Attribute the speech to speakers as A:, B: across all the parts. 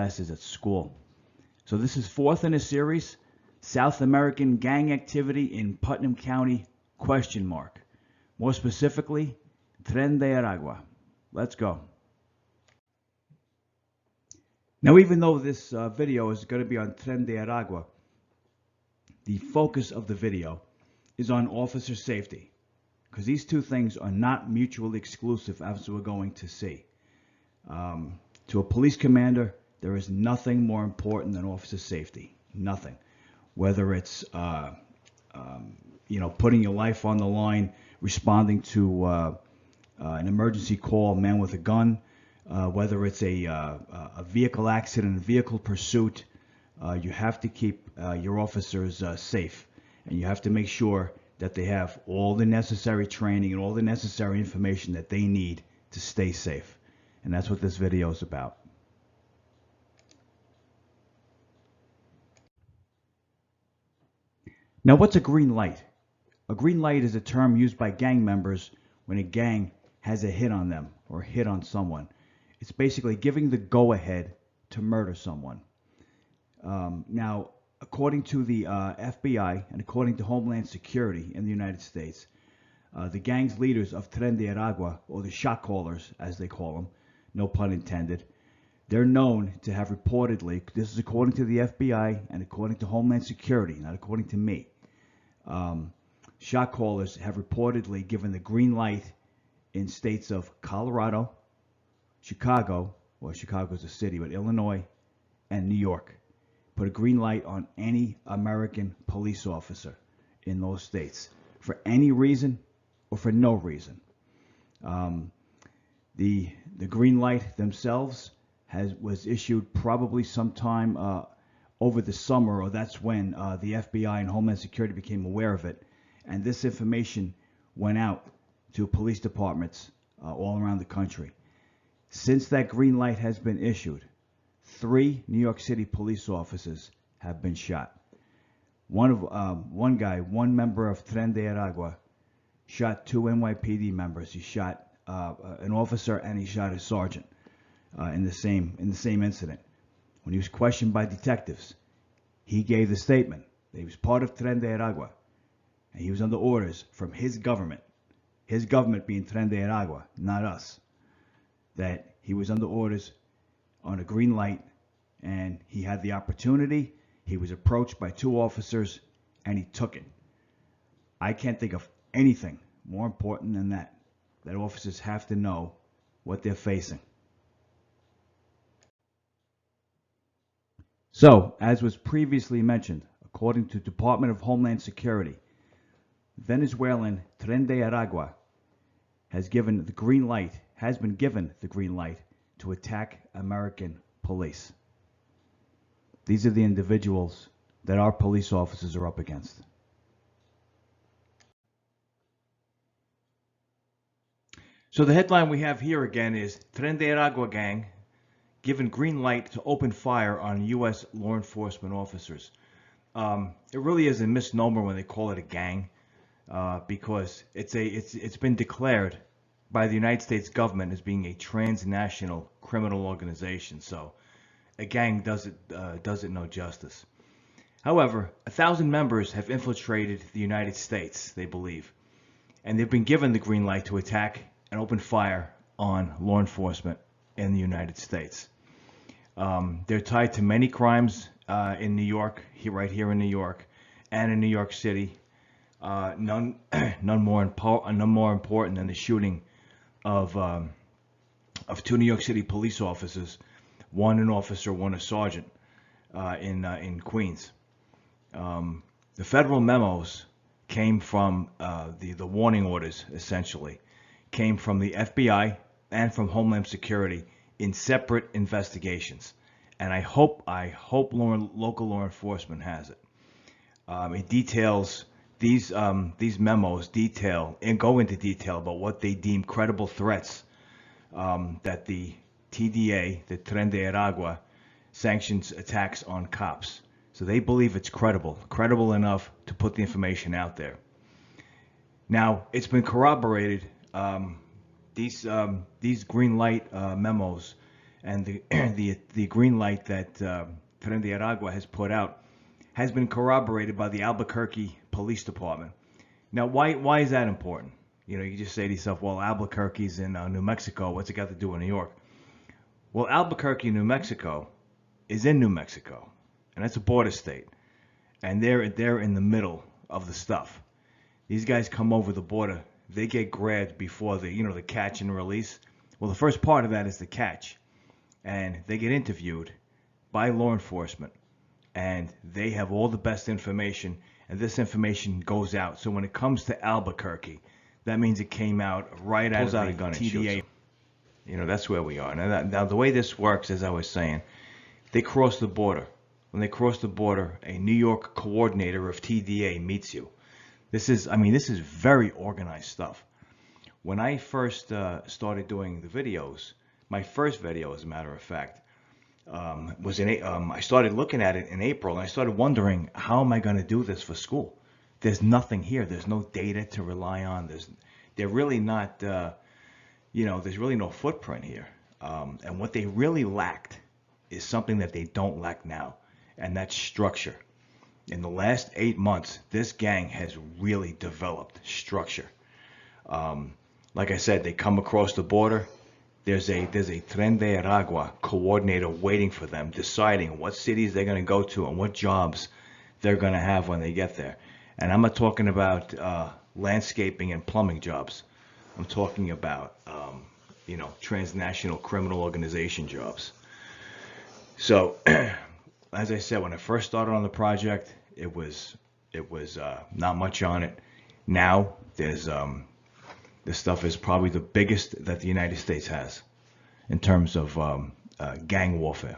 A: classes at school. So this is fourth in a series, South American Gang Activity in Putnam County, ? More specifically, Tren de Aragua. Let's go. Now, even though this video is going to be on Tren de Aragua, the focus of the video is on officer safety, because these two things are not mutually exclusive, as we're going to see. To a police commander, there is nothing more important than officer safety. Nothing. Whether it's putting your life on the line, responding to an emergency call, a man with a gun, whether it's a vehicle accident, a vehicle pursuit, you have to keep your officers safe, and you have to make sure that they have all the necessary training and all the necessary information that they need to stay safe. And that's what this video is about. Now, what's a green light? A green light is a term used by gang members when a gang has a hit on them or a hit on someone. It's basically giving the go-ahead to murder someone. Now, according to the FBI and according to Homeland Security in the United States, the gang's leaders of Tren de Aragua, or the shot callers as they call them, no pun intended, they're known to have reportedly, this is according to the FBI and according to Homeland Security, not according to me, shot callers have reportedly given the green light in states of Colorado, Chicago, well, Chicago's a city, but Illinois, and New York. Put a green light on any American police officer in those states for any reason or for no reason. The green light themselves was issued probably sometime over the summer, or that's when the FBI and Homeland Security became aware of it, and this information went out to police departments all around the country. Since that green light has been issued, 3 New York City police officers have been shot. One member of Tren de Aragua, shot 2 NYPD members. He shot an officer and he shot a sergeant in the same incident. When he was questioned by detectives, he gave the statement that he was part of Tren de Aragua and he was under orders from his government being Tren de Aragua, not us, that he was under orders on a green light, and he had the opportunity. He was approached by 2 officers and he took it. I can't think of anything more important than that officers have to know what they're facing. So, as was previously mentioned, according to Department of Homeland Security, Venezuelan Tren de Aragua has been given the green light to attack American police. These are the individuals that our police officers are up against. So the headline we have here again is Tren de Aragua gang given green light to open fire on U.S. law enforcement officers. It really is a misnomer when they call it a gang, because it's been declared by the United States government as being a transnational criminal organization. So a gang does it no justice. However, 1,000 members have infiltrated the United States, they believe, and they've been given the green light to attack and open fire on law enforcement in the United States. They're tied to many crimes in New York, right here in New York, and in New York City. None more important than the shooting of 2 New York City police officers, one an officer, one a sergeant, in Queens. The federal memos came from the warning orders, essentially, came from the FBI and from Homeland Security in separate investigations, and I hope local law enforcement has it. It details these memos go into detail about what they deem credible threats that the TDA, the Tren de Aragua, sanctions attacks on cops. So they believe it's credible enough to put the information out there. Now, it's been corroborated. These green light memos and the the green light that Tren de Aragua has put out has been corroborated by the Albuquerque Police Department. Now, why is that important? You know, you just say to yourself, well, Albuquerque's in New Mexico. What's it got to do with New York? Well, Albuquerque, New Mexico, is in New Mexico, and that's a border state, and they're in the middle of the stuff. These guys come over the border, they get grabbed before the catch and release. Well, the first part of that is the catch, and they get interviewed by law enforcement, and they have all the best information, and this information goes out. So when it comes to Albuquerque, that means it came out right out of the TDA. You know, that's where we are. Now, the way this works, as I was saying, they cross the border. When they cross the border, a New York coordinator of TDA meets you. This is very organized stuff. When I first started doing the videos, my first video, as a matter of fact, was I started looking at it in April, and I started wondering, how am I going to do this for school? There's nothing here. There's no data to rely on. They're really not, there's really no footprint here. And what they really lacked is something that they don't lack now, and that's structure. In the last 8 months, this gang has really developed structure. Like I said, they come across the border. There's a Tren de Aragua coordinator waiting for them, deciding what cities they're going to go to and what jobs they're going to have when they get there. And I'm not talking about landscaping and plumbing jobs. I'm talking about transnational criminal organization jobs. So, as I said, when I first started on the project, it was not much on it. Now there's this stuff is probably the biggest that the United States has in terms of gang warfare.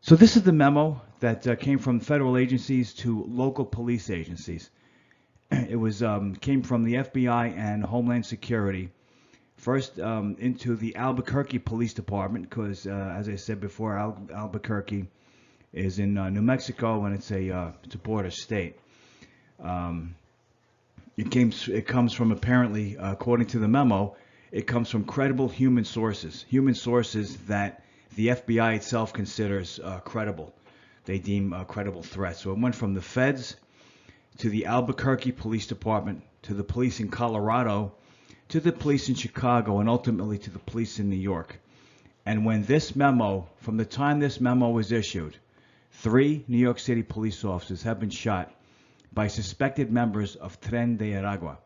A: So this is the memo that came from federal agencies to local police agencies. It was came from the FBI and Homeland Security. First into the Albuquerque Police Department, because as I said before, Albuquerque is in New Mexico, and it's a border state. It comes from, apparently, according to the memo, it comes from credible human sources that the FBI itself considers credible. They deem credible threats. So it went from the feds to the Albuquerque Police Department to the police in Colorado to the police in Chicago, and ultimately to the police in New York. And when this memo, from the time this memo was issued, 3 New York City police officers have been shot by suspected members of Tren de Aragua.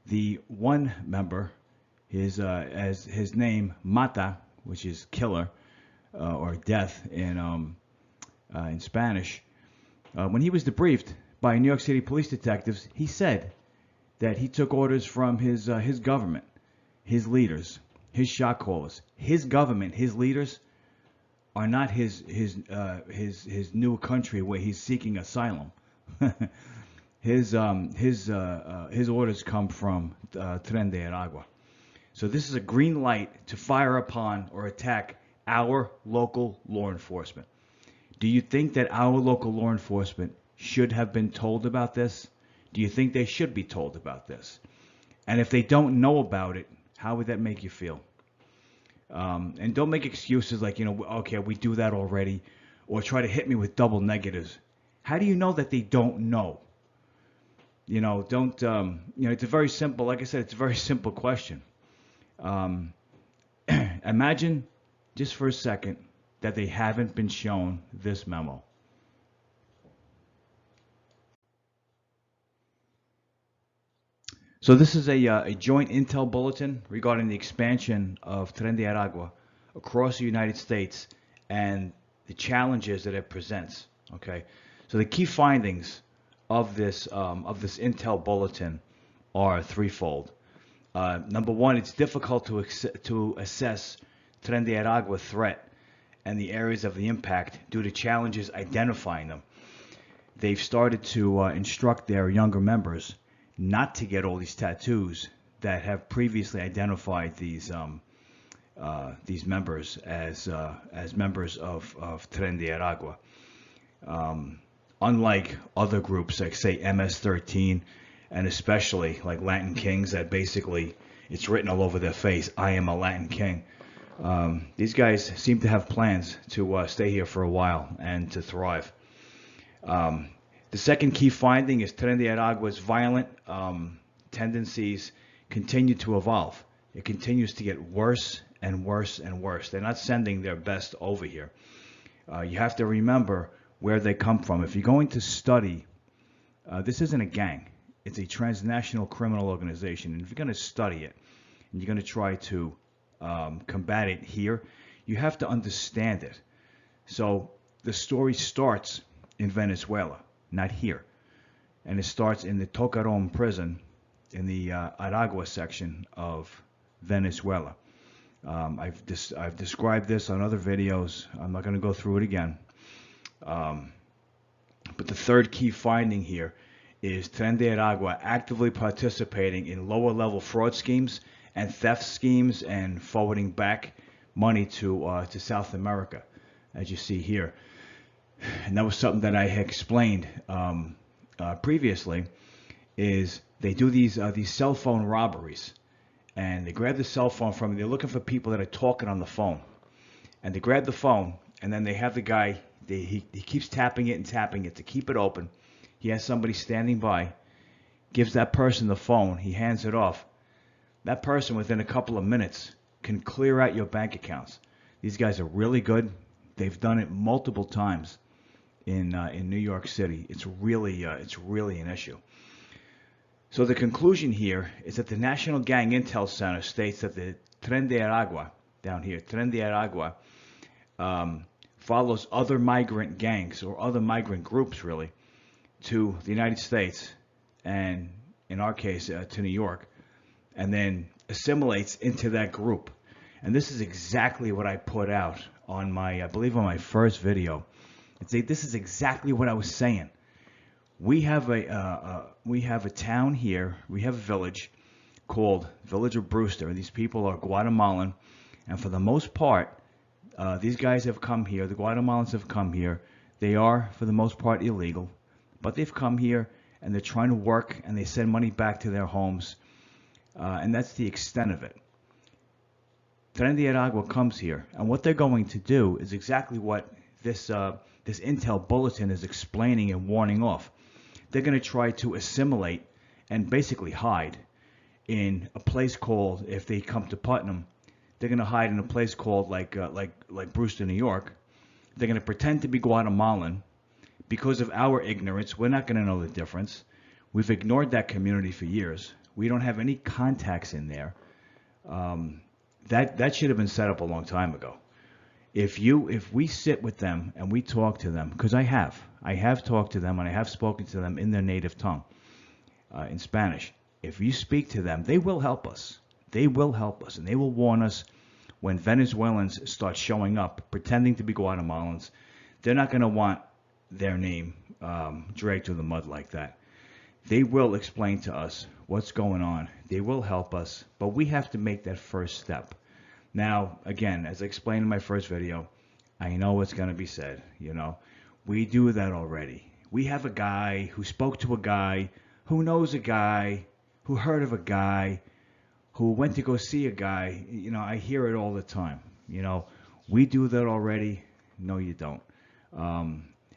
A: The one member, his name Mata, which is killer or death in Spanish. When he was debriefed by New York City police detectives, he said that he took orders from his government, his leaders, his shot callers. His government, his leaders, are not his new country where he's seeking asylum. His orders come from Tren de Aragua. So this is a green light to fire upon or attack our local law enforcement. Do you think that our local law enforcement should have been told about this? Do you think they should be told about this? And if they don't know about it, how would that make you feel? And don't make excuses like, okay, we do that already, or try to hit me with double negatives. How do you know that they don't know? It's a very simple, like I said, it's a very simple question. Imagine just for a second that they haven't been shown this memo. So this is a joint intel bulletin regarding the expansion of Tren de Aragua across the United States and the challenges that it presents. Okay, so the key findings of this intel bulletin are threefold. Number one, it's difficult to assess Tren de Aragua threat and the areas of the impact due to challenges identifying them. They've started to instruct their younger members not to get all these tattoos that have previously identified these members as members of Tren de Aragua. Unlike other groups like, say, MS-13, and especially like Latin Kings that basically It's written all over their face, I am a Latin king. These guys seem to have plans to stay here for a while and to thrive. The second key finding is Tren de Aragua's violent tendencies continue to evolve. It continues to get worse and worse and worse. They're not sending their best over here. You have to remember where they come from. If you're going to study, this isn't a gang. It's a transnational criminal organization. And if you're going to study it and you're going to try to combat it here, you have to understand it. So the story starts in Venezuela, not here. And it starts in the Tocaron prison in the Aragua section of Venezuela. I've described this on other videos. I'm not going to go through it again. But the third key finding here is Tren de Aragua actively participating in lower level fraud schemes and theft schemes and forwarding back money to South America, as you see here. And that was something that I had explained previously, is they do these cell phone robberies, and they grab the cell phone from you. They're looking for people that are talking on the phone, and they grab the phone, and then they have the guy, he keeps tapping it and tapping it to keep it open. He has somebody standing by, gives that person the phone, he hands it off. That person within a couple of minutes can clear out your bank accounts. These guys are really good. They've done it multiple times in New York City. It's really an issue. So the conclusion here is that the National Gang Intel Center states that the Tren de Aragua, down here, Tren de Aragua, follows other migrant gangs or other migrant groups really to the United States, and in our case to New York, and then assimilates into that group. And this is exactly what I put out on my, I believe on my first video. This is exactly what I was saying. We have a town here, we have a village called Village of Brewster, and these people are Guatemalan, and for the most part, these guys have come here, the Guatemalans have come here. They are, for the most part, illegal, but they've come here and they're trying to work and they send money back to their homes, and that's the extent of it. Tren de Aragua comes here, and what they're going to do is exactly what this intel bulletin is explaining and warning off. They're going to try to assimilate and basically hide in a place called, if they come to Putnam, they're going to hide in a place called like Brewster, New York. They're going to pretend to be Guatemalan. Because of our ignorance, we're not going to know the difference. We've ignored that community for years. We don't have any contacts in there. That should have been set up a long time ago. If we sit with them and we talk to them, because I have talked to them and I have spoken to them in their native tongue, in Spanish. If you speak to them, they will help us. They will help us, and they will warn us when Venezuelans start showing up, pretending to be Guatemalans. They're not going to want their name dragged through the mud like that. They will explain to us what's going on. They will help us, but we have to make that first step. Now, again, as I explained in my first video, I know what's going to be said. We do that already. We have a guy who spoke to a guy who knows a guy who heard of a guy who went to go see a guy. I hear it all the time. We do that already. No, you don't.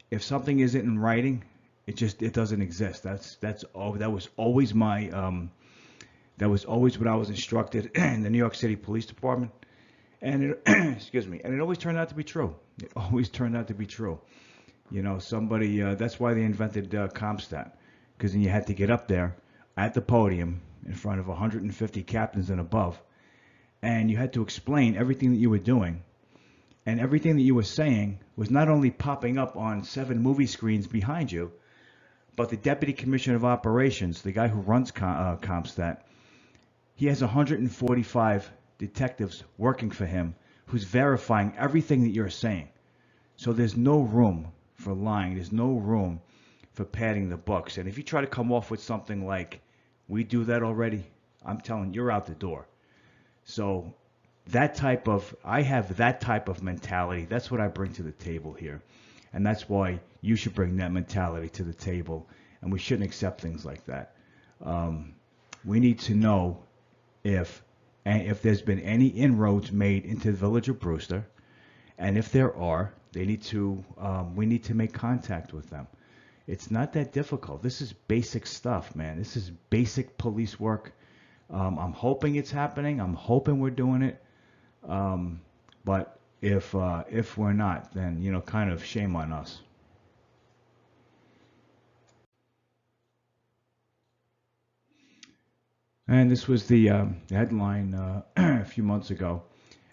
A: If something isn't in writing, it doesn't exist. That was always that was always what I was instructed in the New York City Police Department. And it, excuse me, and it always turned out to be true. It always turned out to be true. Somebody, that's why they invented CompStat, because then you had to get up there at the podium in front of 150 captains and above, and you had to explain everything that you were doing, and everything that you were saying was not only popping up on 7 movie screens behind you, but the Deputy Commissioner of Operations, the guy who runs CompStat, he has 145 detectives working for him who's verifying everything that you're saying. So there's no room for lying. There's no room for padding the books. And if you try to come off with something like, we do that already, I'm telling you, you're out the door. So I have that type of mentality. That's what I bring to the table here. And that's why you should bring that mentality to the table. And we shouldn't accept things like that. We need to know if there's been any inroads made into the village of Brewster, and if there are, we need to make contact with them. It's not that difficult. This is basic stuff, man. This is basic police work. I'm hoping it's happening. I'm hoping we're doing it. But if we're not, then kind of shame on us. And this was the headline a few months ago.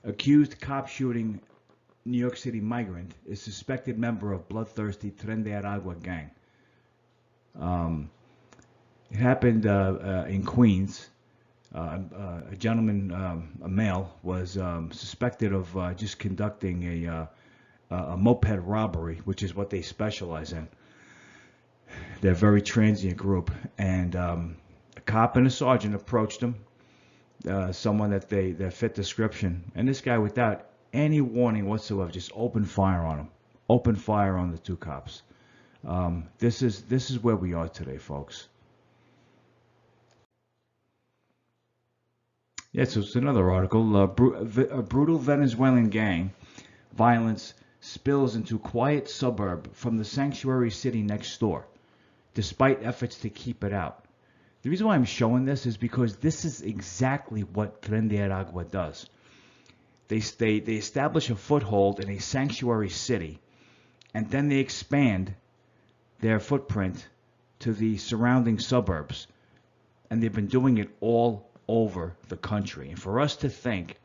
A: Accused cop shooting New York City migrant is suspected member of bloodthirsty Tren de Aragua gang. It happened in Queens. A gentleman, a male, was suspected of just conducting a moped robbery, which is what they specialize in. They're a very transient group, and a cop and a sergeant approached him, someone that fit description, and this guy, without any warning whatsoever, just opened fire on him. Opened fire on the two cops. This is where we are today, folks. Yeah, so it's another article. A brutal Venezuelan gang violence spills into quiet suburb from the sanctuary city next door, despite efforts to keep it out. The reason why I'm showing this is because this is exactly what Tren de Aragua does. They establish a foothold in a sanctuary city, and then they expand their footprint to the surrounding suburbs. And they've been doing it all over the country. And for us to think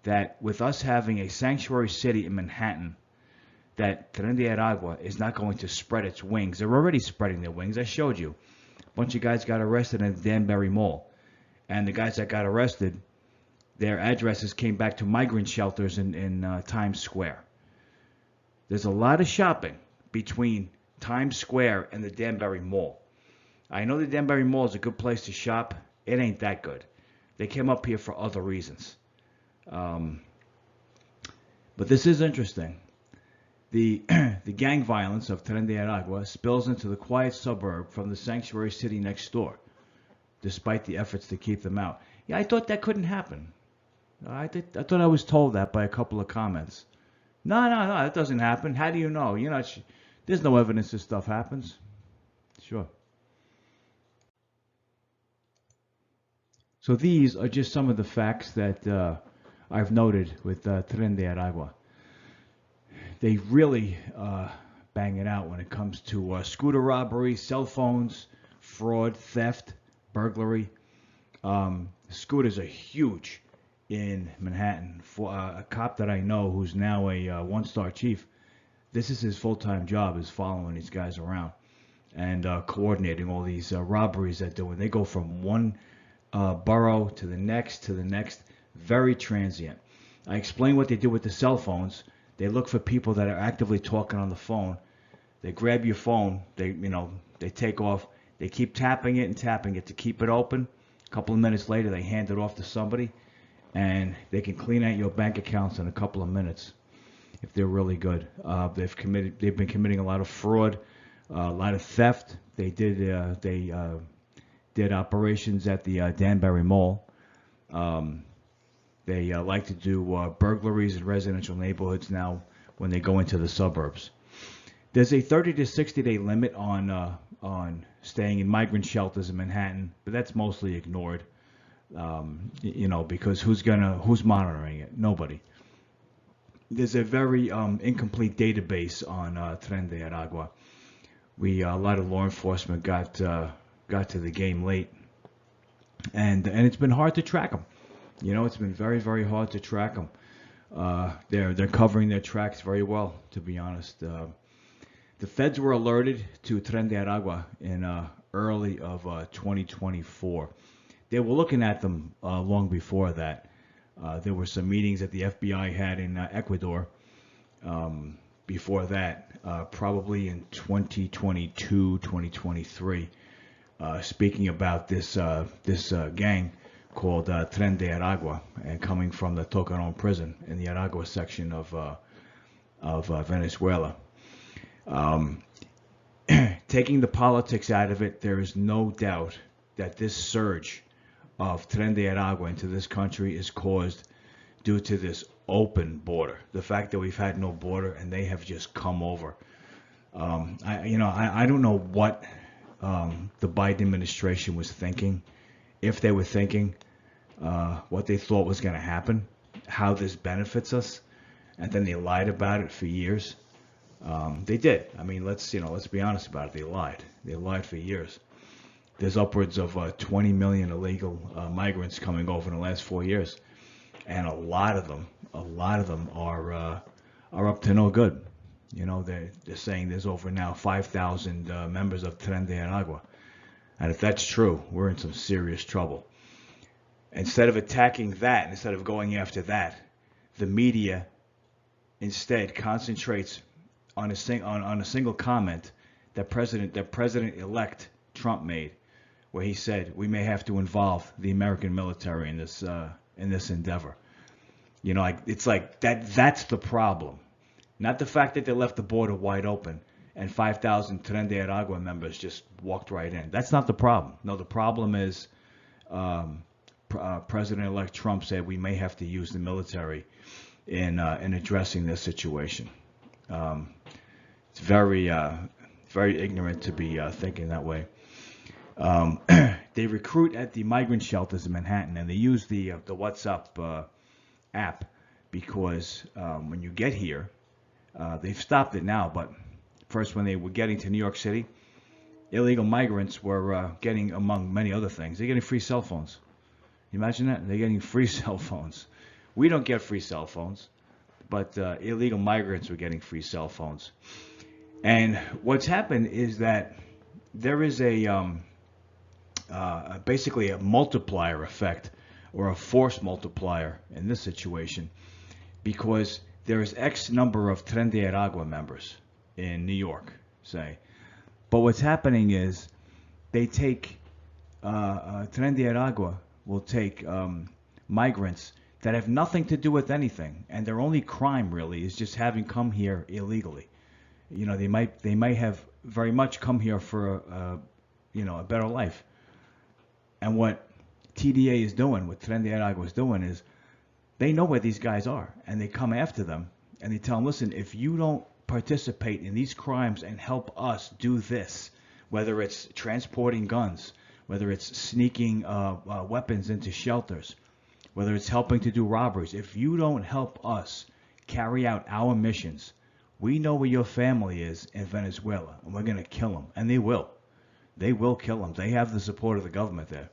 A: that with us having a sanctuary city in Manhattan, that Tren de Aragua is not going to spread its wings. They're already spreading their wings. I showed you. A bunch of guys got arrested in the Danbury Mall. And the guys that got arrested, their addresses came back to migrant shelters in Times Square. There's a lot of shopping between Times Square and the Danbury Mall. I know the Danbury Mall is a good place to shop. It ain't that good. They came up here for other reasons. But this is interesting. The gang violence of Tren de Aragua spills into the quiet suburb from the sanctuary city next door, despite the efforts to keep them out. Yeah, I thought that couldn't happen. I thought I was told that by a couple of comments. No, that doesn't happen. How do you know? There's no evidence this stuff happens. Sure. So these are just some of the facts that I've noted with Tren de Aragua. They really bang it out when it comes to scooter robbery, cell phones, fraud, theft, burglary. Scooters are huge in Manhattan. For a cop that I know who's now a one-star chief, this is his full-time job, is following these guys around and coordinating all these robberies they're doing. They go from one borough to the next, very transient. I explained what they do with the cell phones. They look for people that are actively talking on the phone. They grab your phone, they take off, they keep tapping it to keep it open. A couple of minutes later, they hand it off to somebody, and they can clean out your bank accounts in a couple of minutes if they're really good. They've been committing a lot of fraud, a lot of theft. They did operations at the Danbury Mall. They like to do burglaries in residential neighborhoods now when they go into the suburbs. There's a 30 to 60 day limit on staying in migrant shelters in Manhattan, but that's mostly ignored. Because who's monitoring it? Nobody. There's a very incomplete database on Tren de Aragua. A lot of law enforcement got to the game late, and it's been hard to track them. It's been very, very hard to track them. They're covering their tracks very well, to be honest. The feds were alerted to Tren de Aragua in early of 2024. They were looking at them long before that. There were some meetings that the FBI had in Ecuador before that, probably in 2022, 2023, speaking about this gang called Tren de Aragua, and coming from the Tocaron prison in the Aragua section of Venezuela. Taking the politics out of it, there is no doubt that this surge of Tren de Aragua into this country is caused due to this open border. The fact that we've had no border and they have just come over. I don't know what the Biden administration was thinking, if they were thinking what they thought was going to happen, how this benefits us, and then they lied about it for years. They did. I mean, let's be honest about it. They lied. They lied for years. There's upwards of 20 million illegal migrants coming over in the last 4 years, and a lot of them are up to no good. You know, they're saying there's over now 5,000 members of Tren de Aragua, and if that's true, we're in some serious trouble. Instead of attacking that, instead of going after that, the media instead concentrates on a single comment that President-elect Trump made, where he said we may have to involve the American military in this endeavor. You know, it's like that's the problem. Not the fact that they left the border wide open and 5,000 Tren de Aragua members just walked right in. That's not the problem. No, the problem is President-elect Trump said we may have to use the military in addressing this situation. It's very ignorant to be thinking that way. They recruit at the migrant shelters in Manhattan, and they use the WhatsApp app because when you get here, they've stopped it now, but first when they were getting to New York City, illegal migrants were getting, among many other things, they're getting free cell phones. You imagine that? They're getting free cell phones. We don't get free cell phones, but illegal migrants were getting free cell phones. And what's happened is that there is basically a multiplier effect, or a force multiplier in this situation, because there is X number of Tren de Aragua members in New York, say. But what's happening is they take, Tren de Aragua will take migrants that have nothing to do with anything, and their only crime really is just having come here illegally. You know, they might have very much come here for a better life. And what TDA is doing, what Tren de Aragua is doing, is they know where these guys are, and they come after them, and they tell them, listen, if you don't participate in these crimes and help us do this, whether it's transporting guns, whether it's sneaking weapons into shelters, whether it's helping to do robberies, if you don't help us carry out our missions, we know where your family is in Venezuela, and we're going to kill them. And they will. They will kill them. They have the support of the government there.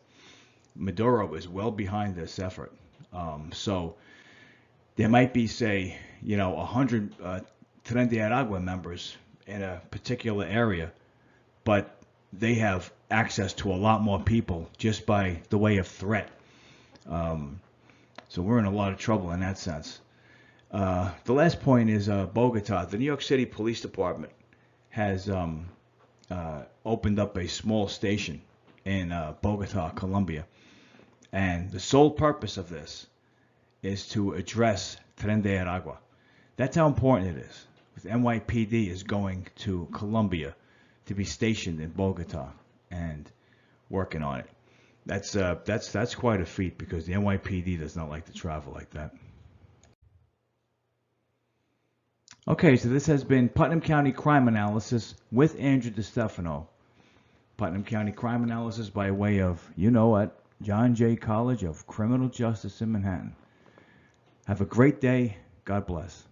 A: Maduro is well behind this effort. So there might be, say, 100 Tren de Aragua members in a particular area, but they have access to a lot more people just by the way of threat. So we're in a lot of trouble in that sense. The last point is Bogota. The New York City Police Department has opened up a small station in Bogota, Colombia. And the sole purpose of this is to address Tren de Aragua. That's how important it is. The NYPD is going to Colombia to be stationed in Bogota and working on it. That's quite a feat, because the NYPD does not like to travel like that. Okay, so this has been Putnam County Crime Analysis with Andrew DeStefano. Putnam County Crime Analysis by way of, John Jay College of Criminal Justice in Manhattan. Have a great day. God bless.